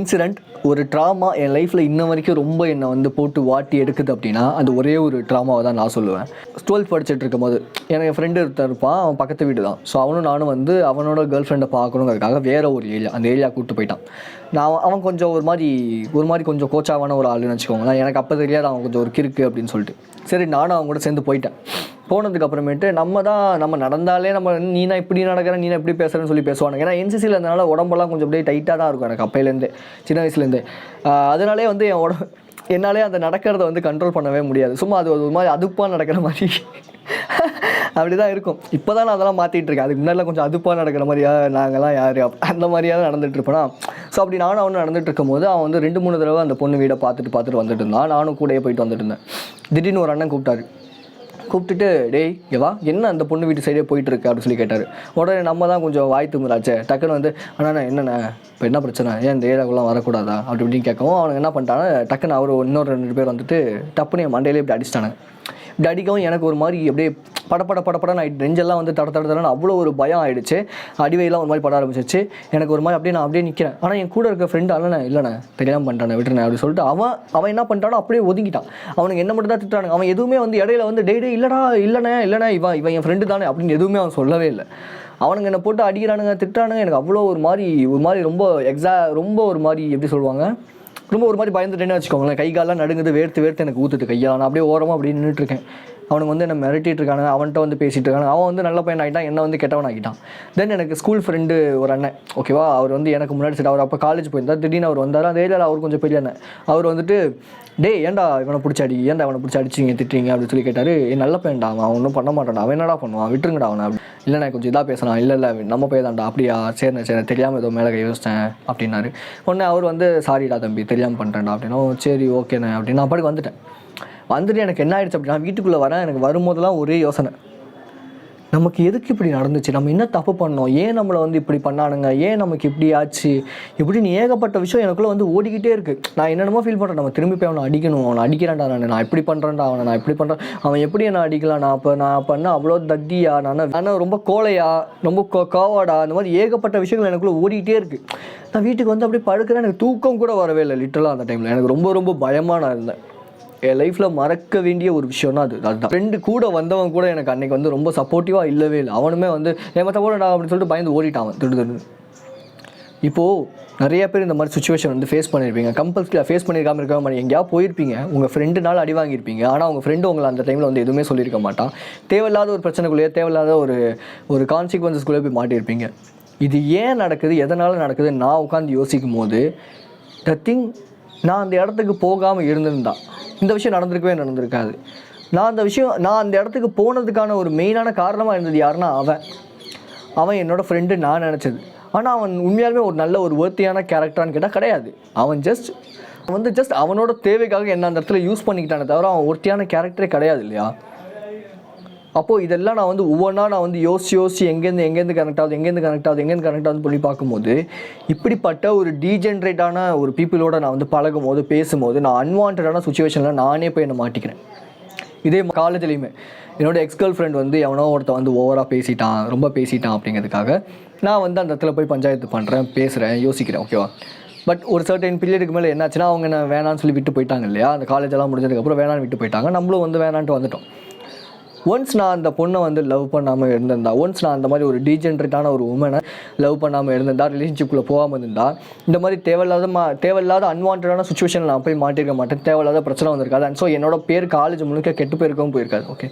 Incident ஒரு drama என் லைஃப்பில் இன்ன வரைக்கும் ரொம்ப என்னை வந்து போட்டு வாட்டி எடுக்குது அப்படின்னா அது ஒரே ஒரு ட்ராமாவை தான் நான் சொல்லுவேன். 12th படிச்சுட்டு இருக்கும் போது எனக்கு என் ஃப்ரெண்டு ஒருத்தர் இருப்பான், அவன் பக்கத்து வீடு தான். ஸோ அவனும் நானும் வந்து அவனோட கேர்ள் ஃப்ரெண்டை பார்க்கணுங்கிறதுக்காக வேறு ஒரு ஏரியா, அந்த ஏரியா கூப்பிட்டு போயிட்டான். அவன் கொஞ்சம் ஒரு மாதிரி கொஞ்சம் கோச்சாவான ஒரு ஆளுன்னு வச்சுக்கோங்களேன். எனக்கு அப்போ தெரியாது அவன் கொஞ்சம் ஒரு கிறுக்கு அப்படின்னு சொல்லிட்டு. சரி, நானும் அவங்க கூட சேர்ந்து போயிட்டேன். போனதுக்கு அப்புறமேட்டு நம்ம நடந்தாலே நீ தான் இப்படி நடக்கிற, நீ தான் இப்படி பேசுகிறேன்னு சொல்லி பேசுவானுங்க. ஏன்னா என்சிசியில் இருந்தனால உடம்பெல்லாம் கொஞ்சம் அப்படியே டைட்டாக தான் இருக்கும் எனக்கு அப்போலேருந்தே, சின்ன வயசுலேருந்தே. அதனாலே வந்து என்னாலே அந்த நடக்கிறத வந்து கண்ட்ரோல் பண்ணவே முடியாது. சும்மா அது ஒரு மாதிரி அதுப்பாக நடக்கிற மாதிரி அப்படி தான் இருக்கும். இப்போ தான் நான் அதெல்லாம் மாற்றிட்டு இருக்கேன். அதுக்கு முன்னாடிலாம் கொஞ்சம் அதுப்பாக நடக்கிற மாதிரியா, நாங்கள்லாம் யார் அந்த மாதிரியாக நடந்துகிட்டு இருப்பேனா. ஸோ அப்படி நானும் அவனு நடந்துகிட்டு இருக்கும் போது அவன் வந்து 2-3 தடவை அந்த பொண்ணு வீடை பார்த்துட்டு வந்துட்டு இருந்தான். நானும் கூடயே போயிட்டு வந்துட்டு இருந்தேன். திடீர்னு ஒரு அண்ணன் கூப்பிட்டுட்டு டேய் எவா என்ன அந்த பொண்ணு வீட்டு சைடே போயிட்டுருக்கு அப்படின்னு சொல்லி கேட்டார். உடனே நம்ம தான் கொஞ்சம் வாய் தும்புறாச்சே, டக்குன்னு வந்து அண்ணா என்னண்ணே இப்போ என்ன பிரச்சனை, ஏன் இந்த ஏரியாக்குள்ளே வரக்கூடாதா அப்படி இப்படின்னு கேட்கவும் அவனுக்கு என்ன பண்ணிட்டாங்க, டக்குன்னு அவர் இன்னொரு 2 பேர் வந்துட்டு டப்புன்னு என் மண்டையிலே இப்படி அடிச்சிட்டானுங்க. இப்படி அடிக்கவும் எனக்கு ஒரு மாதிரி அப்படியே படப்படன்னு ஆகிட்டு, நெஞ்செல்லாம் வந்து தடன்னு அவ்வளோ ஒரு பயம் ஆகிடுச்சு. அடிவையெல்லாம் ஒரு மாதிரி பட ஆரம்பிச்சிச்சு. எனக்கு ஒரு மாதிரி அப்படியே நான் அப்படியே நிற்கிறேன். ஆனால் என் கூட இருக்க ஃப்ரெண்டு இல்லைண்ணே தெரியாமல் பண்ணிட்டானே விட்டுறேன் அப்படின்னு சொல்லிட்டு அவன் என்ன பண்ணிட்டானோ அப்படியே ஒதுங்கிட்டான். அவனுக்கு என்ன மட்டும் தான் திட்டானுங்க. அவன் எதுவுமே வந்து இடையில வந்து டே இல்லைண்ணே இவன் என் ஃப்ரெண்டு தானே அப்படின்னு எதுவுமே அவன் சொல்லவே இல்லை. அவனுங்க என்னை போட்டு அடிக்கிறானுங்க, திட்டானுங்க. எனக்கு அவ்வளோ ஒரு மாதிரி ரொம்ப ஒரு மாதிரி எப்படி சொல்லுவாங்க, ரொம்ப ஒரு மாதிரி பயந்துட்டேன்னு வச்சுக்கோங்களேன். கை காலெலாம் நடுங்குது, வேர்த்து எனக்கு ஊற்றுட்டு கையால். நான் அப்படியே ஓரமாக அப்படியே நின்றுட்டுருக்கேன். அவனுக்கு வந்து என்ன மிரட்டிட்டு இருக்கானு, அவன்கிட்ட வந்து பேசிகிட்டு இருக்கானு. அவன் வந்து நல்ல பையன் ஆகிட்டான், என்ன வந்து கெட்டவன் ஆகிட்டான். தென் எனக்கு ஸ்கூல் ஃப்ரெண்டு ஒரு அண்ணன், ஓகேவா, அவர் வந்து எனக்கு முன்னாடி சரி, அவர் அப்போ காலேஜ் போயிருந்தார். திடீர்னு அவர் வந்தார். அந்த ஏரியாவில் அவர் கொஞ்சம் பெரிய அண்ணன். அவர் வந்துட்டு ஏன்டா இவனை பிடிச்சி அடிச்சிங்க திட்டுறீங்க அப்படின்னு சொல்லி கேட்டார். நல்ல பையன்டா, அவன் ஒன்றும் பண்ண மாட்டான்டா, அவன் என்னடா பண்ணுவான், விட்டுருங்கடா அவனை. இல்லைண்ணா கொஞ்சம் இதாக பேசலாம். இல்லை நம்ம போய் தான்டா. அப்படியா, சரிண்ணே தெரியாமல் ஏதோ மேலே கை யோசித்தேன் அப்படின்னாரு. உடனே அவர் வந்து சாரிடா தம்பி தெரியாமல் பண்ணுறேன்டா அப்படின்னா, சரி ஓகேண்ணே அப்படின்னு நான் பாட்டுக்கு வந்துட்டு எனக்கு என்ன ஆயிடுச்சு அப்படின்னா, வீட்டுக்குள்ளே வரேன். எனக்கு வரும்போதெல்லாம் ஒரே யோசனை, நமக்கு எதுக்கு இப்படி நடந்துச்சு, நம்ம என்ன தப்பு பண்ணோம், ஏன் நம்மளை வந்து இப்படி பண்ணானுங்க, ஏன் நமக்கு இப்படி ஆச்சு, இப்படின்னு ஏகப்பட்ட விஷயம் எனக்குள்ளே வந்து ஓடிக்கிட்டே இருக்குது. நான் என்னென்னமோ ஃபீல் பண்ணுறேன், நம்ம திரும்பி போய் அவனை அடிக்கணும், அவனை அடிக்கிறான்டா, நான் இப்படி பண்ணுறேன்டா, நான் இப்படி பண்ணுறேன், அவன் எப்படி என்ன அடிக்கலாம், நான் பண்ண அவ்வளோ தத்தியா, நான் ரொம்ப கோலையா, ரொம்ப காவாடா, அந்த மாதிரி ஏகப்பட்ட விஷயங்கள் எனக்குள்ளே ஓடிக்கிட்டே இருக்குது. நான் வீட்டுக்கு வந்து அப்படியே படுக்கிறேன். எனக்கு தூக்கம் கூட வரவே இல்லை லிட்டரலாக. அந்த டைமில் எனக்கு ரொம்ப பயமாக நான் இருந்தேன். என் லைஃப்பில் மறக்க வேண்டிய ஒரு விஷயம்னா அதுதான். ஃப்ரெண்டு கூட வந்தவன் கூட எனக்கு அன்றைக்கி வந்து ரொம்ப சப்போர்ட்டிவாக இல்லவே இல்லை. அவனுமே வந்து ஏமாத்த போடா அப்படின்னு சொல்லிட்டு பயந்து ஓடிட்டான் திடு. இப்போது நிறைய பேர் இந்த மாதிரி சுச்சுவேஷன் வந்து ஃபேஸ் பண்ணியிருப்பீங்க. கம்பல்சரியாக ஃபேஸ் பண்ணியிருக்காமல் இருக்க மாதிரி எங்கேயா போயிருப்பீங்க, உங்கள் ஃப்ரெண்டுனால அடி வாங்கியிருப்பீங்க. ஆனால் உங்கள் ஃப்ரெண்டு உங்களை அந்த டைமில் வந்து எதுவுமே சொல்லியிருக்க மாட்டான். தேவையில்லாத ஒரு பிரச்சனைக்குள்ளேயே, தேவையில்லாத ஒரு கான்சிக்வன்சஸ்குள்ளே போய் மாட்டியிருப்பீங்க. இது ஏன் நடக்குது, எதனால் நடக்குது, நான் உட்காந்து யோசிக்கும் போது நான் அந்த இடத்துக்கு போகாமல் இருந்திருந்தா இந்த விஷயம் நடந்திருக்காது. நான் அந்த இடத்துக்கு போனதுக்கான ஒரு மெயினான காரணமாக இருந்தது யாருன்னா அவன் என்னோடய ஃப்ரெண்டு நான் நினச்சது. ஆனால் அவன் உண்மையாலுமே ஒரு நல்ல ஒரு வர்த்தியான கேரக்டரான்னு கேட்டால் கிடையாது. அவன் ஜஸ்ட் அவனோட தேவைக்காக என்ன அந்த இடத்துல யூஸ் பண்ணிக்கிட்டானே தவிர அவன் ஒருத்தியான கேரக்டரே கிடையாது இல்லையா. அப்போது இதெல்லாம் நான் வந்து ஒவ்வொன்றா நான் வந்து யோசிச்சு எங்கேருந்து கனெக்ட் ஆகுது சொல்லி பார்க்கும்போது இப்படிப்பட்ட ஒரு டீஜென்ரேட்டான ஒரு பீப்புளோட நான் வந்து பழகும்போது பேசும்போது நான் அன்வான்டான சுச்சுவேஷனில் நானே போய் என்னை மாட்டிக்கிறேன். இதே காலேஜ்லேயுமே என்னோடய எக்ஸ்-கேர்ள் ஃப்ரெண்ட் வந்து எவனோ ஒருத்தன் வந்து ஓவராக ரொம்ப பேசிட்டான் அப்படிங்கிறதுக்காக நான் வந்து அந்த இடத்துல போய் பஞ்சாயத்து பண்ணுறேன், பேசுகிறேன், யோசிக்கிறேன், ஓகேவா. பட் ஒரு சர்டன் பீரியடுக்கு மேலே என்னாச்சுன்னா அவங்க என்ன வேணான்னு சொல்லி விட்டு போயிட்டாங்க இல்லையா. அந்த காலேஜெல்லாம் முடிஞ்சதுக்கப்புறம் வேணான்னு விட்டு போயிட்டாங்க. நம்மளும் வந்து வேணான்ட்டு வந்துட்டோம். ஒன்ஸ் நான் அந்த பொண்ணை வந்து லவ் பண்ணாமல் இருந்திருந்தா, ஒன்ஸ் நான் அந்த மாதிரி ஒரு டீஜென்ரேட்டான ஒரு உமனை லவ் பண்ணாமல் இருந்திருந்தா, ரிலேஷன்ஷிப்பில் போகாமல் இருந்தால், இந்த மாதிரி தேவையில்லாத அன்வான்டான சுச்சுவேஷனில் நான் போய் மாட்டிருக்க மாட்டேன். தேவையில்லாத பிரச்சனை வந்திருக்காது. அண்ட் ஸோ என்னோட பேர் காலேஜ் முழுக்க கெட்டு போயிருக்கவும் போயிருக்காது. ஓகே,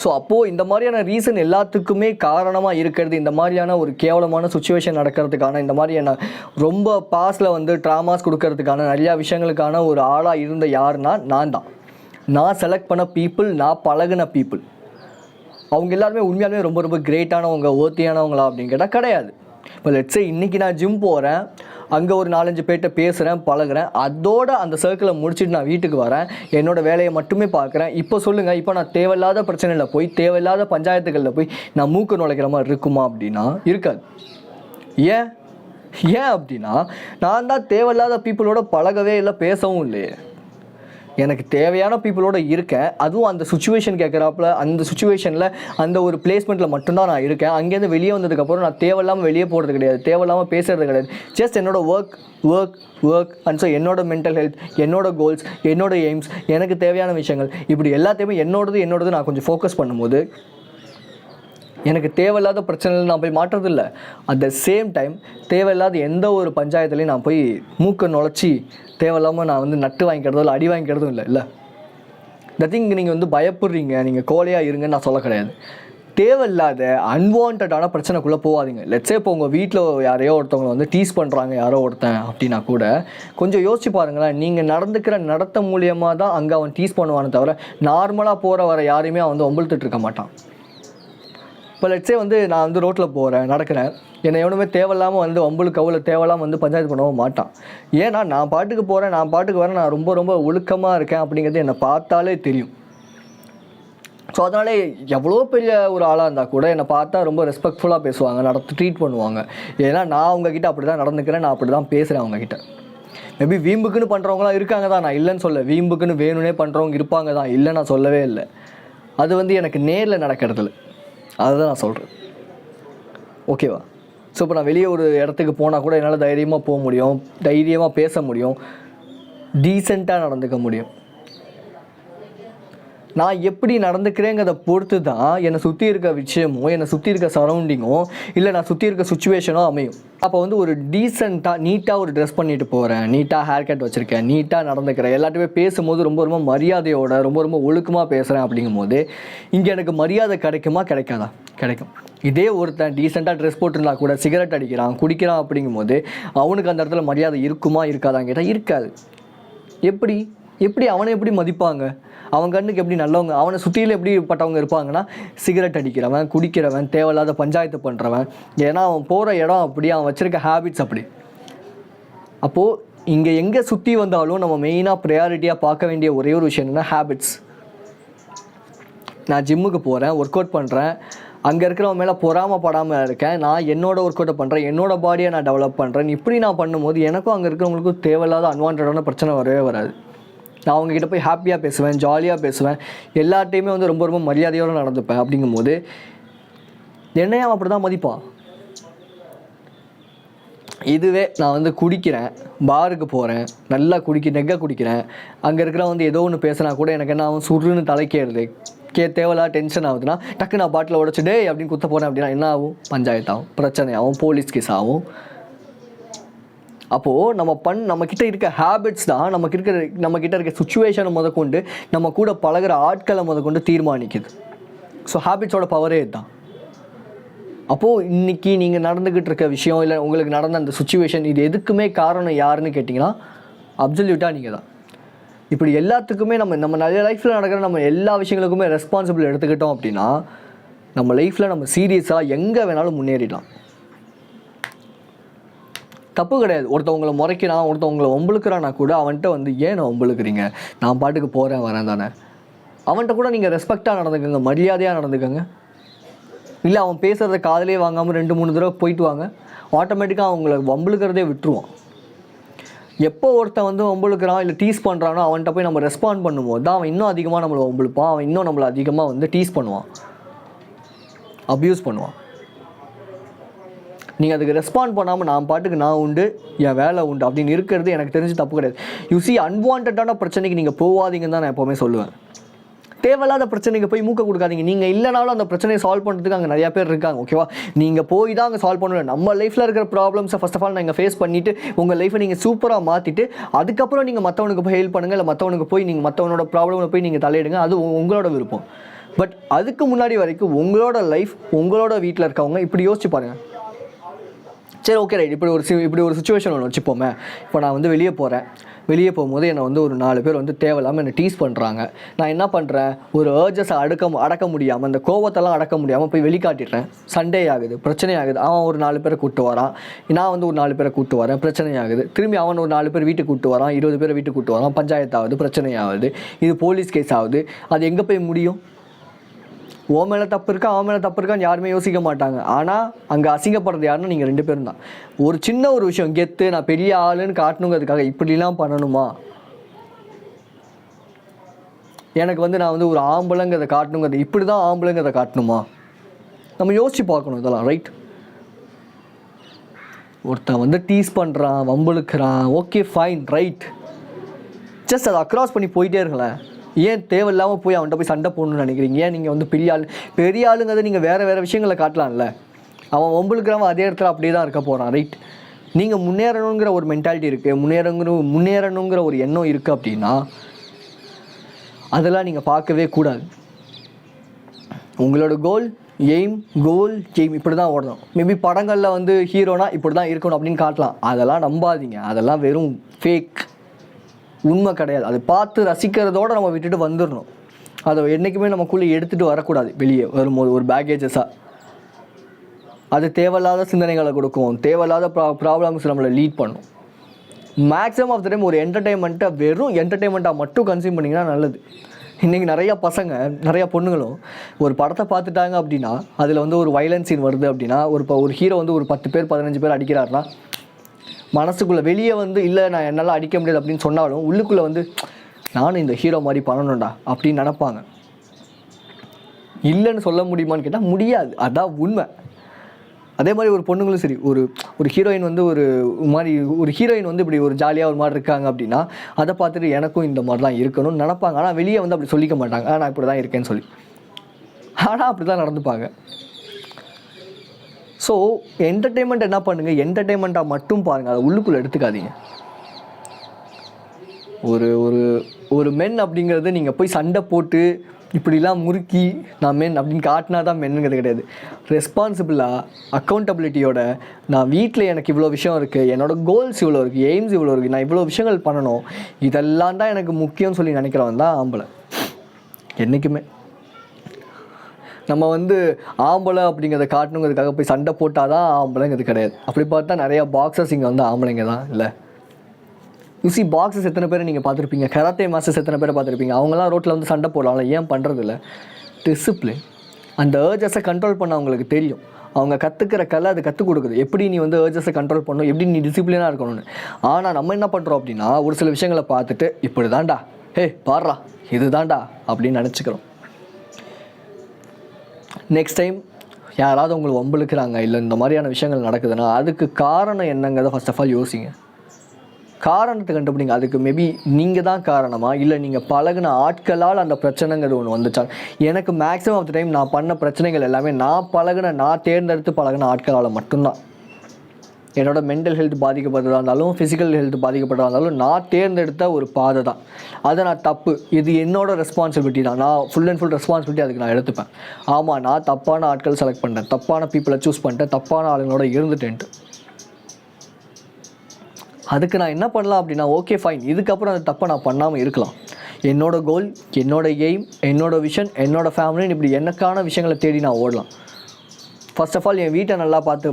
ஸோ அப்போது இந்த மாதிரியான ரீசன் எல்லாத்துக்குமே காரணமாக இருக்கிறது, இந்த மாதிரியான ஒரு கேவலமான சுச்சுவேஷன் நடக்கிறதுக்கான, இந்த மாதிரியான ரொம்ப பாஸ்டில் வந்து ட்ராமாஸ் கொடுக்கறதுக்கான நிறையா விஷயங்களுக்கான ஒரு ஆளாக இருந்த யாருன்னா நான் செலக்ட் பண்ண பீப்புள், நான் பழகின பீப்புள். அவங்க எல்லாருமே உண்மையாலுமே ரொம்ப கிரேட்டானவங்க, ஓர்த்தியானவங்களா அப்படின்னு கேட்டால் கிடையாது. இப்போ லெட்ஸே இன்றைக்கி நான் ஜிம் போகிறேன், அங்கே ஒரு 4-5 பேர்கிட்ட பேசுகிறேன், பழகிறேன், அதோட அந்த சர்க்கிளை முடிச்சுட்டு நான் வீட்டுக்கு வரேன், என்னோடய வேலையை மட்டுமே பார்க்குறேன். இப்போ சொல்லுங்கள், இப்போ நான் தேவையில்லாத பிரச்சனையில் போய் தேவையில்லாத பஞ்சாயத்துகளில் போய் நான் மூக்கு நுழைக்கிற மாதிரி இருக்குமா அப்படின்னா இருக்காது. ஏன் அப்படின்னா நான் தான் தேவையில்லாத பீப்புளோட பழகவே இல்லை, பேசவும் இல்லையே. எனக்கு தேவையான பீப்புளோட இருக்கேன், அதுவும் அந்த சுச்சுவேஷன் கேட்குறாப்புல அந்த சுச்சுவேஷனில் அந்த ஒரு பிளேஸ்மெண்ட்டில் மட்டும்தான் நான் இருக்கேன். அங்கேருந்து வெளியே வந்ததுக்கப்புறம் நான் தேவையில்லாமல் வெளியே போகிறது கிடையாது, தேவையில்லாமல் பேசுகிறது கிடையாது. ஜஸ்ட் என்னோடய ஒர்க் அண்ட் ஸோ என்னோட மென்டல் ஹெல்த், என்னோட கோல்ஸ், என்னோட எய்ம்ஸ், எனக்கு தேவையான விஷயங்கள், இப்படி எல்லாத்தையுமே என்னோடது நான் கொஞ்சம் ஃபோக்கஸ் பண்ணும்போது எனக்கு தேவையில்லாத பிரச்சனைகள் நான் போய் மாட்டுறதில்ல. அட் த சேம் டைம் தேவையில்லாத எந்த ஒரு பஞ்சாயத்துலையும் நான் போய் மூக்க நுழைச்சி தேவையில்லாமல் நான் வந்து நட்டு வாங்கிக்கிறதோ இல்லை அடி வாங்கிக்கிறதும் இல்லை. த திங் நீங்கள் வந்து பயப்படுறீங்க, நீங்கள் கோலையாக இருங்கன்னு நான் சொல்ல கிடையாது. தேவையில்லாத அன்வான்டான பிரச்சனைக்குள்ளே போகாதீங்க. லெட்ஸே இப்போ உங்கள் வீட்டில் யாரையோ ஒருத்தவங்களை வந்து டீஸ் பண்ணுறாங்க யாரோ ஒருத்தன் அப்படின்னா கூட கொஞ்சம் யோசிச்சு பாருங்களேன். நீங்கள் நடந்துக்கிற நடத்த மூலியமாக தான் அங்கே அவன் டீஸ் பண்ணுவானே தவிர நார்மலாக போகிற வர யாரையுமே அவன் வந்து ஒம்பழுத்துட்டு இருக்க மாட்டான். இப்போ லெட்ஸே வந்து நான் வந்து ரோட்டில் போகிறேன், நடக்கிறேன், என்னை எவனுமே தேவையில்லாமல் வந்து ஒம்பளுக்கு கவுல தேவையில்லாமல் வந்து பஞ்சாயத்து பண்ணவும் மாட்டான். ஏன்னா நான் பாட்டுக்கு போகிறேன், நான் பாட்டுக்கு வரேன், நான் ரொம்ப ஒழுக்கமாக இருக்கேன் அப்படிங்கிறது என்னை பார்த்தாலே தெரியும். ஸோ அதனாலே எவ்வளோ பெரிய ஒரு ஆளாக இருந்தால் கூட என்னை பார்த்தா ரொம்ப ரெஸ்பெக்ட்ஃபுல்லாக பேசுவாங்க, ட்ரீட் பண்ணுவாங்க. ஏன்னா நான் அவங்கக்கிட்ட அப்படி தான் நடந்துக்கிறேன், நான் அப்படி தான் பேசுகிறேன் அவங்கக்கிட்ட. மேபி வீம்புக்குன்னு பண்ணுறவங்களாம் இருக்காங்க தான், நான் இல்லைன்னு சொல்ல. வீம்புக்குன்னு வேணும்னே பண்ணுறவங்க இருப்பாங்க தான், இல்லை நான் சொல்லவே இல்லை. அது வந்து எனக்கு நேரில் நடக்கிறதில்ல, அதுதான் நான் சொல்கிறேன். ஓகேவா? ஸோ இப்போ நான் வெளியே ஒரு இடத்துக்கு போனால் கூட என்னால் தைரியமாக போக முடியும், தைரியமாக பேச முடியும், டீசெண்டாக நடந்துக்க முடியும். நான் எப்படி நடந்துக்கிறேங்கிறத பொறுத்து தான் என்னை சுற்றி இருக்க விஷயமோ, என்னை சுற்றி இருக்க சரௌண்டிங்கோ, இல்லை நான் சுற்றி இருக்க சுச்சுவேஷனோ அமையும். அப்போ வந்து ஒரு டீசெண்டாக நீட்டாக ஒரு ட்ரெஸ் பண்ணிட்டு போகிறேன், நீட்டாக ஹேர் கட் வச்சுருக்கேன், நீட்டாக நடந்துக்கிறேன், எல்லாத்தையுமே பேசும்போது ரொம்ப மரியாதையோட ரொம்ப ஒழுக்கமாக பேசுகிறேன். அப்படிங்கும்போது இங்கே எனக்கு மரியாதை கிடைக்குமா கிடைக்காதா? கிடைக்கும். இதே ஒருத்தன் டீசெண்டாக ட்ரெஸ் போட்டுருந்தா கூட சிகரெட் அடிக்கிறான், குடிக்கிறான் அப்படிங்கும்போது அவனுக்கு அந்த இடத்துல மரியாதை இருக்குமா இருக்காதான்னு கேட்டால் இருக்காது. எப்படி அவனை எப்படி மதிப்பாங்க? அவன் கண்ணுக்கு எப்படி நல்லவங்க, அவனை சுற்றியில் எப்படி பட்டவங்க இருப்பாங்கன்னா சிகரெட் அடிக்கிறவன், குடிக்கிறவன், தேவையில்லாத பஞ்சாயத்து பண்ணுறவன். ஏன்னா அவன் போகிற இடம் அப்படி, அவன் வச்சுருக்க ஹேபிட்ஸ் அப்படி. அப்போது இங்கே எங்கே சுற்றி வந்தாலும் நம்ம மெயினாக ப்ரையாரிட்டியாக பார்க்க வேண்டிய ஒரே ஒரு விஷயம் என்னென்னா ஹேபிட்ஸ். நான் ஜிம்முக்கு போகிறேன், ஒர்க் அவுட் பண்ணுறேன், அங்கே இருக்கிறவன் மேலே பொறாமப்படாமல் இருக்கேன், நான் என்னோடய ஒர்க் அவுட்டை பண்ணுறேன், என்னோடய பாடியை நான் டெவலப் பண்ணுறேன். இப்படி நான் பண்ணும்போது எனக்கும் அங்கே இருக்கிறவங்களுக்கும் தேவையில்லாத அன்வான்டான பிரச்சனை வரவே வராது. நான் அவங்கக்கிட்ட போய் ஹாப்பியாக பேசுவேன், ஜாலியாக பேசுவேன், எல்லார்ட்டையுமே வந்து ரொம்ப மரியாதையோடு நடந்துப்பேன். அப்படிங்கும்போது என்னையும் அப்படி தான் மதிப்பான். இதுவே நான் வந்து குடிக்கிறேன், பாருக்கு போகிறேன், நல்லா நெக்கை குடிக்கிறேன், அங்கே இருக்கிற வந்து ஏதோ ஒன்று பேசினா கூட எனக்கு என்ன ஆகும், சுருன்னு தலைக்கேறுது, தேவையில்லாத டென்ஷன் ஆகுதுன்னா டக்கு நான் பாட்டில் உடச்சிட்டே அப்படின்னு குத்த போகிறேன் அப்படின்னா என்ன ஆகும்? பஞ்சாயத்தாகும், பிரச்சனை ஆகும், போலீஸ் கேஸ் ஆகும். அப்போது நம்மக்கிட்ட இருக்க ஹேபிட்ஸ் தான் நம்மக்கிட்ட இருக்க சுச்சுவேஷனை முதற்கொண்டு நம்ம கூட பழகிற ஆட்களை முதற்கொண்டு தீர்மானிக்குது. ஸோ ஹேபிட்ஸோட பவரே இதுதான். அப்போது இன்றைக்கி நீங்கள் நடந்துக்கிட்டு இருக்க விஷயம், இல்லை உங்களுக்கு நடந்த அந்த சுச்சுவேஷன், இது எதுக்குமே காரணம் யாருன்னு கேட்டிங்கன்னா அப்சல்யூட்டாக நீங்கள் தான். இப்படி எல்லாத்துக்குமே நம்ம நிறைய லைஃப்பில் நடக்கிற நம்ம எல்லா விஷயங்களுக்குமே ரெஸ்பான்சிபிள் எடுத்துக்கிட்டோம் அப்படின்னா நம்ம லைஃப்பில் நம்ம சீரியஸாக எங்கே வேணாலும் முன்னேறிடலாம். தப்பு கிடையாது. ஒருத்தவங்களை முறைக்கிறான், ஒருத்தவங்களை ஒம்பளுக்குறான்னா கூட அவன்கிட்ட வந்து ஏன் நான் ஒம்பளுக்குறீங்க, நான் பாட்டுக்கு போகிறேன் வரேன் தானே, அவன்கிட்ட கூட நீங்கள் ரெஸ்பெக்டாக நடந்துக்கோங்க, மரியாதையாக நடந்துக்கோங்க. இல்லை அவன் பேசுகிறத காதலே வாங்காமல் 2-3 தடவை போயிட்டு வாங்க, ஆட்டோமேட்டிக்காக அவங்கள வம்பளுக்கிறதே விட்டுருவான். எப்போ ஒருத்தன் வந்து வம்பளுக்குறான் இல்லை டீஸ் பண்ணுறானோ அவன்கிட்ட போய் நம்ம ரெஸ்பாண்ட் பண்ணும்போது தான் அவன் இன்னும் அதிகமாக நம்மளை வம்பளுப்பான், அவன் இன்னும் நம்மளை அதிகமாக வந்து டீஸ் பண்ணுவான், அப்யூஸ் பண்ணுவான். நீங்கள் அதுக்கு ரெஸ்பாண்ட் பண்ணாமல் நான் பாட்டுக்கு நான் உண்டு, என் வேலை உண்டு அப்படின்னு இருக்கிறது எனக்கு தெரிஞ்சு தப்பு கிடையாது. யூசி அன்வான்டான பிரச்சனைக்கு நீங்கள் போகாதீங்கன்னு தான் நான் எப்போவுமே சொல்லுவேன். தேவையில்லாத பிரச்சனைக்கு போய் மூக்க கொடுக்காதீங்க. நீங்கள் இல்லைனாலும் அந்த பிரச்சனையை சால்வ் பண்ணுறதுக்கு அங்கே நிறையா பேர் இருக்காங்க. ஓகேவா? நீங்கள் போய் தான் அங்கே சால்வ் பண்ணணும். நம்ம லைஃப்பில் இருக்கிற ப்ராப்ளம்ஸை ஃபஸ்ட் ஆஃப் ஆல் நீங்கள் ஃபேஸ் பண்ணிவிட்டு உங்கள் லைஃப்பை நீங்கள் சூப்பராக மாற்றிட்டு அதுக்கப்புறம் நீங்கள் மற்றவனுக்கு போய் ஹெல்ப் பண்ணுங்கள், இல்லை மற்றவனுக்கு போய் நீங்கள் மற்றவனோட ப்ராப்ளமில் போய் நீங்கள் தலையிடுங்க, அது உங்களோட விருப்பம். பட் அதுக்கு முன்னாடி வரைக்கும் உங்களோட லைஃப், உங்களோட வீட்டில் இருக்கவங்க இப்படி யோசிச்சு பாருங்கள். சரி, ஓகே, ரைட், இப்படி ஒரு சுச்சுவேஷன் ஒன்று வச்சுப்போமே. இப்போ நான் வந்து வெளியே போகும்போது என்னை வந்து ஒரு 4 பேர் வந்து தேவையில்லாமல் என்னை டீஸ் பண்ணுறாங்க. நான் என்ன பண்ணுறேன், ஒரு ஏர்ஜஸை அடக்க முடியாமல், அந்த கோவத்தெல்லாம் அடக்க முடியாமல் போய் வெளிக்காட்டிடுறேன். சண்டே ஆகுது, பிரச்சனை ஆகுது. அவன் ஒரு 4 பேரை கூப்பிட்டு வரான், நான் வந்து ஒரு 4 பேரை கூப்பிட்டு வரேன், பிரச்சனை ஆகுது. திரும்பி அவன் ஒரு 4 பேர் வீட்டுக்கு கூப்பிட்டு வரான், 20 பேரை வீட்டுக்கு கூப்பிட்டு வரான், பஞ்சாயத்து ஆகுது, பிரச்சனை ஆகுது, இது போலீஸ் கேஸ் ஆகுது. அது எங்கே போய் முடியும்? ஓ மேலே தப்பு இருக்கா, அவன் மேலே தப்பு இருக்கான்னு யாருமே யோசிக்க மாட்டாங்க. ஆனால் அங்கே அசிங்கப்படுறது யாருன்னா நீங்கள் 2 பேரும் தான். ஒரு சின்ன ஒரு விஷயம் கெத்து, நான் பெரிய ஆளுன்னு காட்டணுங்கிறதுக்காக இப்படிலாம் பண்ணணுமா? எனக்கு வந்து நான் வந்து ஒரு ஆம்பளைங்கிறத காட்டணுங்கிறது இப்படி தான் ஆம்பளைங்கிறத காட்டணுமா? நம்ம யோசிச்சு பார்க்கணும் இதெல்லாம், ரைட்? ஒருத்தன் வந்து டீஸ் பண்ணுறான், வம்புழுக்கிறான், ஓகே ஃபைன், ரைட். ஜஸ்ட் அதை அக்ராஸ் பண்ணி போயிட்டே இருங்களேன். ஏன் தேவையில்லாமல் போய் அவன்கிட்ட போய் சண்டை போடணும்னு நினைக்கிறீங்க? ஏன் நீங்கள் வந்து பெரிய ஆளுங்கிறத நீங்கள் வேறு விஷயங்களை காட்டலாம்ல. அவன் வம்புழுக்கிறவன் அதே இடத்துல அப்படியே தான் இருக்க போகிறான், ரைட்? நீங்கள் முன்னேறணுங்கிற ஒரு மென்டாலிட்டி இருக்குது, முன்னேறணுங்கிற ஒரு எண்ணம் இருக்குது அப்படின்னா அதெல்லாம் நீங்கள் பார்க்கவே கூடாது. உங்களோட எய்ம் இப்படி தான் ஓடணும். மேபி படங்களில் வந்து ஹீரோனா இப்படி தான் இருக்கணும் அப்படின்னு காட்டலாம். அதெல்லாம் நம்பாதீங்க, அதெல்லாம் வெறும் ஃபேக், உண்மை கிடையாது. அதை பார்த்து ரசிக்கிறதோடு நம்ம விட்டுட்டு வந்துடணும். அதை என்றைக்குமே நமக்குள்ளே எடுத்துகிட்டு வரக்கூடாது வெளியே வரும்போது ஒரு பேக்கேஜஸாக. அது தேவையில்லாத சிந்தனைகளை கொடுக்கும், தேவையில்லாத ப்ராப்ளம்ஸ் நம்மளை லீட் பண்ணும். மேக்ஸிமம் ஆஃப் த டைம் ஒரு என்டர்டெயின்மெண்ட்டை வெறும் என்டர்டெயின்மெண்ட்டாக மட்டும் கன்சியூம் பண்ணிங்கன்னா நல்லது. இன்றைக்கி நிறையா பசங்க, நிறையா பொண்ணுங்களும் ஒரு படத்தை பார்த்துட்டாங்க அப்படின்னா அதில் வந்து ஒரு வைலன்ஸ் சீன் வருது அப்படின்னா ஒரு ஹீரோ வந்து ஒரு 10 பேர் 15 பேர் அடிக்கிறாருன்னா மனசுக்குள்ளே வெளியே வந்து இல்லை நான் என்னால் அடிக்க முடியாது அப்படின்னு சொன்னாலும் உள்ளுக்குள்ளே வந்து நானும் இந்த ஹீரோ மாதிரி பண்ணணும்டா அப்படின்னு நினப்பாங்க. இல்லைன்னு சொல்ல முடியுமான்னு கேட்டால் முடியாது, அதான் உண்மை. அதே மாதிரி ஒரு பொண்ணுங்களும் சரி, ஒரு ஹீரோயின் வந்து ஒரு ஹீரோயின் வந்து இப்படி ஒரு ஜாலியாக ஒரு மாதிரி இருக்காங்க அப்படின்னா அதை பார்த்துட்டு எனக்கும் இந்த மாதிரி தான் இருக்கணும்னு நினப்பாங்க. ஆனால் வெளியே வந்து அப்படி சொல்லிக்க மாட்டாங்க, நான் இப்படி தான் இருக்கேன்னு சொல்லி. ஆனால் அப்படி தான் நடந்துப்பாங்க. ஸோ என்டர்டெயின்மெண்ட் என்ன பண்ணுங்கள், என்டர்டெயின்மெண்ட்டாக மட்டும் பாருங்கள், அதை உள்ளுக்குள்ளே எடுத்துக்காதீங்க. ஒரு மென் அப்படிங்கிறது நீங்கள் போய் சண்டை போட்டு இப்படிலாம் முறுக்கி நான் மென் அப்படின்னு காட்டினா தான் மென்னுங்கிறது கிடையாது. ரெஸ்பான்சிபிளாக அக்கௌண்டபிலிட்டியோட நான் வீட்டில் எனக்கு இவ்வளோ விஷயம் இருக்குது, என்னோடய கோல்ஸ் இவ்வளோ இருக்குது, எய்ம்ஸ் இவ்வளோ இருக்குது, நான் இவ்வளோ விஷயங்கள் பண்ணணும், இதெல்லாம் தான் எனக்கு முக்கியம்னு சொல்லி நினைக்கிறவன் தான் ஆம்பளை. என்றைக்குமே நம்ம வந்து ஆம்பளை அப்படிங்கிறத காட்டணுங்கிறதுக்காக போய் சண்டை போட்டால் தான் ஆம்பளைங்கிறது கிடையாது. அப்படி பார்த்தா நிறையா பாக்ஸர்ஸ் இங்கே வந்து ஆம்பளைங்க தான் இல்லை. யூசி பாக்ஸஸ் எத்தனை பேர் நீங்கள் பார்த்துருப்பீங்க, கராத்தே மாஸ்டர்ஸ் எத்தனை பேர் பார்த்துருப்பீங்க. அவங்களாம் ரோட்டில் வந்து சண்டை போடலாம், ஏன் பண்ணுறதில்ல? டிசிப்ளின். அந்த ஏர்ஜஸை கண்ட்ரோல் பண்ண அவங்களுக்கு தெரியும். அவங்க கற்றுக்கிற கலை அது கற்றுக் கொடுக்குது, எப்படி நீ வந்து ஏர்ஜஸை கண்ட்ரோல் பண்ணணும், எப்படி நீ டிசிப்ளினாக இருக்கணும்னு. ஆனால் நம்ம என்ன பண்ணுறோம் அப்படின்னா ஒரு சில விஷயங்களை பார்த்துட்டு இப்படி தான்டா, பாடுறா இது தான்டா அப்படின்னு நினச்சிக்கிறோம். நெக்ஸ்ட் டைம் யாராவது உங்களுக்கு வம்புழுக்கிறாங்க இல்லை இந்த மாதிரியான விஷயங்கள் நடக்குதுன்னா அதுக்கு காரணம் என்னங்கிறத ஃபர்ஸ்ட் ஆஃப் ஆல் யோசிங்க. காரணத்தை கண்டுபிடிங்க. அதுக்கு மேபி நீங்கள் தான் காரணமா, இல்லை நீங்கள் பழகின ஆட்களால் அந்த பிரச்சனைங்கிறது ஒன்று வந்துச்சா. எனக்கு மேக்ஸிமம் ஆஃப் த டைம் நான் பண்ண பிரச்சனைகள் எல்லாமே நான் தேர்ந்தெடுத்து பழகின ஆட்களால் மட்டும்தான். என்னோடய மென்டல் ஹெல்த் பாதிக்கப்பட்டதாக இருந்தாலும் ஃபிசிக்கல் ஹெல்த் பாதிக்கப்பட்டதாக இருந்தாலும் நான் தேர்ந்தெடுத்த ஒரு பாதை தான். அதை நான் தப்பு, இது என்னோடய ரெஸ்பான்சிபிலிட்டி தான், நான் ஃபுல் அண்ட் ஃபுல் ரெஸ்பான்சிபிலிட்டி அதுக்கு நான் எடுத்துப்பேன். ஆமாம், நான் தப்பான ஆட்கள் செலக்ட் பண்ணிட்டேன், தப்பான பீப்புளை சூஸ் பண்ணிட்டேன், தப்பான ஆளுங்களோட இருந்துட்டேன்ட்டு. அதுக்கு நான் என்ன பண்ணலாம் அப்படின்னா ஓகே ஃபைன், இதுக்கப்புறம் அந்த தப்பை நான் பண்ணாமல் இருக்கலாம். என்னோடய கோல், என்னோடய எய்ம், என்னோடய விஷன், என்னோடய ஃபேமிலின்னு இப்படி எனக்கான விஷயங்களை தேடி நான் ஓடலாம். ஃபர்ஸ்ட் ஆஃப் ஆல் என் வீட்டை நல்லா பார்த்து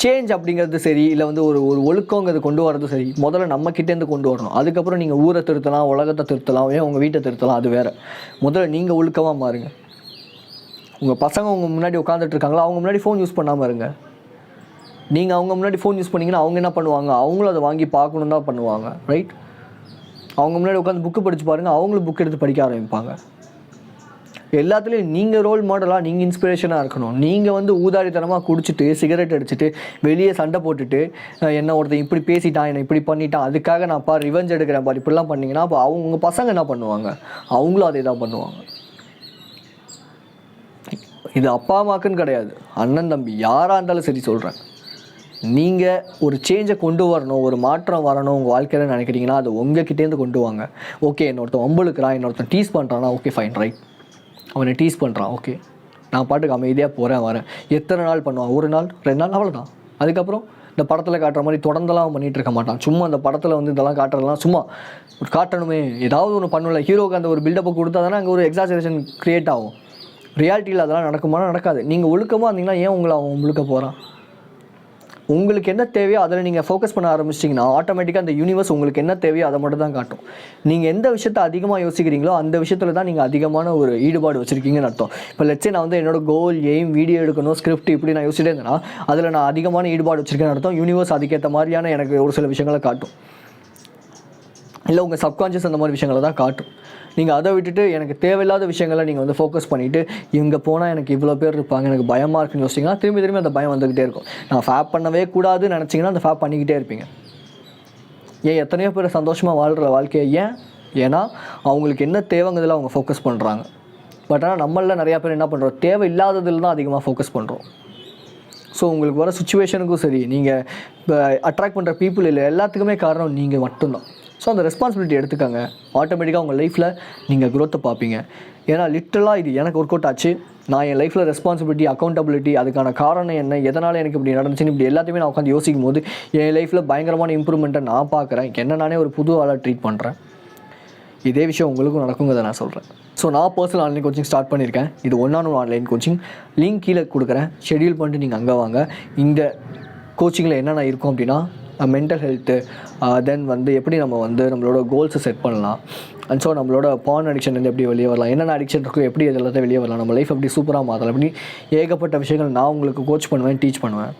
சேஞ்ச் அப்படிங்கிறது சரி, இல்லை வந்து ஒரு ஒழுக்கங்கிறது கொண்டு வரது சரி, முதல்ல நம்மக்கிட்டேருந்து கொண்டு வரணும். அதுக்கப்புறம் நீங்கள் ஊரை திருத்தலாம், உலகத்தை திருத்தலாம், ஏன் உங்கள் வீட்டை திருத்தலாம், அது வேறு. முதல்ல நீங்கள் ஒழுக்கமாக மாறுங்க. உங்கள் பசங்க உங்கள் முன்னாடி உட்காந்துட்டு இருக்காங்களா, அவங்க முன்னாடி ஃபோன் யூஸ் பண்ணாமல் இருங்க. நீங்கள் அவங்க முன்னாடி ஃபோன் யூஸ் பண்ணிங்கன்னா அவங்க என்ன பண்ணுவாங்க, அவங்களும் அதை வாங்கி பார்க்கணும் தான் பண்ணுவாங்க, ரைட்? அவங்க முன்னாடி உட்காந்து புக்கு படித்து பாருங்கள், அவங்களும் புக் எடுத்து படிக்க ஆரம்பிப்பாங்க. எல்லாத்துலேயும் நீங்கள் ரோல் மாடலாக, நீங்கள் இன்ஸ்பிரேஷனாக இருக்கணும். நீங்கள் வந்து ஊதாரித்தனமாக குடிச்சிட்டு சிகரெட் அடிச்சுட்டு வெளியே சண்டை போட்டுட்டு என்ன ஒருத்தன் இப்படி பேசிட்டான், என்னை இப்படி பண்ணிட்டான், அதுக்காக நான் ரிவெஞ்ச் எடுக்கிறேன் இப்படிலாம் பண்ணிங்கன்னா அப்போ அவங்க பசங்க என்ன பண்ணுவாங்க, அவங்களும் அதே தான் பண்ணுவாங்க. இது அப்பா அம்மாக்குன்னு கிடையாது, அண்ணன் தம்பி யாராக இருந்தாலும் சரி சொல்கிறேன். நீங்கள் ஒரு சேஞ்சை கொண்டு வரணும், ஒரு மாற்றம் வரணும் உங்கள் வாழ்க்கையில் நினைக்கிறீங்கன்னா அது உங்ககிட்டேருந்து கொண்டு வாங்க. ஓகே, என்னொருத்தன் வம்புழுக்கிறான், என்னொருத்தன் டீஸ் பண்ணுறான்னா ஓகே ஃபைன், ரைட். அவனை டீஸ் பண்ணுறான், ஓகே, நான் பாட்டுக்கு அமைதியாக போகிறேன் வரேன். எத்தனை நாள் பண்ணுவான், 1 நாள் 2 நாள், அவ்வளோதான். அதுக்கப்புறம் இந்த படத்தில் காட்டுற மாதிரி தொடர்ந்தெல்லாம் பண்ணிகிட்டு இருக்க மாட்டான். சும்மா அந்த படத்தில் வந்து இதெல்லாம் காட்டுறதுலாம் சும்மா காட்டணுமே, ஏதாவது ஒன்று பண்ணல, ஹீரோக்கு அந்த ஒரு பில்டப்பை கொடுத்தா தானே அங்கே ஒரு எக்ஸாஜரேஷன் க்ரியேட் ஆகும். ரியாலிட்டியில் அதெல்லாம் நடக்குமானா நடக்காது. நீங்கள் ஒழுக்கமாக இருந்தீங்கன்னா ஏன் உங்களை அவன் முழுக்க போகிறான்? உங்களுக்கு என்ன தேவையோ அதில் நீங்கள் ஃபோக்கஸ் பண்ண ஆரம்பிச்சிட்டிங்கன்னா ஆட்டோமேட்டிக்காக அந்த யூனிவர்ஸ் உங்களுக்கு என்ன தேவையோ அதை மட்டும் தான் காட்டும். நீங்கள் எந்த விஷயத்தை அதிகமாக யோசிக்கிறீங்களோ அந்த விஷயத்தில் தான் நீங்கள் அதிகமான ஒரு ஈடுபாடு வச்சுருக்கீங்கன்னு அர்த்தம். இப்போ லெட்ஸே நான் வந்து என்னோட கோல், எய்ம், வீடியோ எடுக்கணும், ஸ்கிரிப்ட் இப்படி நான் யோசிச்சிட்டே இருந்தேன்னா அதில் நான் அதிகமான ஈடுபாடு வச்சுருக்கேன்னு அர்த்தம். யூனிவர்ஸ் அதுக்கேற்ற மாதிரியான எனக்கு ஒரு சில விஷயங்களை காட்டும். இல்லை உங்கள் சப்கான்ஷியஸ் அந்த மாதிரி விஷயங்களை தான் காட்டும். நீங்கள் அதை விட்டுட்டு எனக்கு தேவையில்லாத விஷயங்களை நீங்கள் வந்து ஃபோக்கஸ் பண்ணிவிட்டு இங்கே போனால் எனக்கு இவ்வளோ பேர் இருப்பாங்க, எனக்கு பயமாக இருக்குன்னு யோசிச்சிங்கன்னா திரும்பி அந்த பயம் வந்துக்கிட்டே இருக்கும். நான் ஃபேப் பண்ணவே கூடாதுன்னு நினச்சிங்கன்னா அந்த ஃபேப் பண்ணிக்கிட்டே இருப்பீங்க. ஏன் எத்தனையோ பேர் சந்தோஷமாக வாழ்கிற வாழ்க்கையை ஏன்னா அவங்களுக்கு என்ன தேவைங்கிறதுல அவங்க ஃபோக்கஸ் பண்ணுறாங்க. பட் ஆனால் நம்மளில் நிறையா பேர் என்ன பண்ணுறோம், தேவை இல்லாததில் தான் அதிகமாக ஃபோக்கஸ் பண்ணுறோம். ஸோ உங்களுக்கு வர சுச்சுவேஷனுக்கும் சரி, நீங்கள் இப்போ அட்ராக்ட் பண்ணுற பீப்புள் இல்லை, எல்லாத்துக்குமே காரணம் நீங்கள் மட்டும்தான். ஸோ அந்த ரெஸ்பான்சிபிலிட்டி எடுத்துக்கோங்க. ஆட்டோமேட்டிக்காக உங்கள் லைஃப்பில் நீங்கள் க்ரோத்தை பார்ப்பீங்க. ஏன்னா லிட்டரலாக இது எனக்கு ஒர்க் அவுட் ஆச்சு. நான் என் லைஃப்பில் ரெஸ்பான்சிபிலிட்டி, அக்கௌண்டபிலிட்டி, அதுக்கான காரணம் என்ன, எதனால் எனக்கு இப்படி நடந்துச்சுன்னு இப்படி எல்லாத்தையுமே நான் உட்காந்து யோசிக்கும் போது என் லைஃப்பில் பயங்கரமான இம்ப்ரூவ்மெண்ட்டை நான் பார்க்குறேன். என்ன நானே ஒரு புது ஆளாக ட்ரீட் பண்ணுறேன். இதே விஷயம் உங்களுக்கும் நடக்குங்கிறத நான் சொல்கிறேன். ஸோ நான் பர்சனல் ஆன்லைன் கோச்சிங் ஸ்டார்ட் பண்ணியிருக்கேன். இது 1-on-1 ஆன்லைன் கோச்சிங். லிங்க் கீழே கொடுக்குறேன், ஷெடியூல் பண்ணிட்டு நீங்கள் அங்கே வாங்க. இந்த கோச்சிங்கில் என்னென்ன இருக்கும் அப்படின்னா மென்டல் ஹெல்த்து, தென் வந்து எப்படி நம்ம வந்து நம்மளோட கோல்ஸை செட் பண்ணலாம், அண்ட் ஸோ நம்மளோட பான் அடிக்ஷன்லேருந்து எப்படி வெளியே வரலாம், என்னென்ன அடிக்ஷன் இருக்கோ எப்படி இதெல்லாத்தையும் வெளியே வரலாம், நம்ம லைஃப் எப்படி சூப்பராக மாற்றலாம், எப்படி ஏகப்பட்ட விஷயங்கள் நான் உங்களுக்கு கோச் பண்ணுவேன், டீச் பண்ணுவேன்.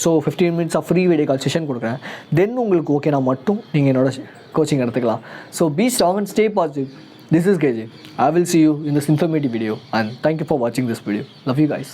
So 15 minutes of free video call session கொடுக்குறேன். தென் உங்களுக்கு ஓகேனா மட்டும் நீங்கள் என்னோட கோச்சிங் எடுத்துக்கலாம். So be strong and stay positive. This is KJ. I will see you in this informative video and thank you for watching this video. Love you guys.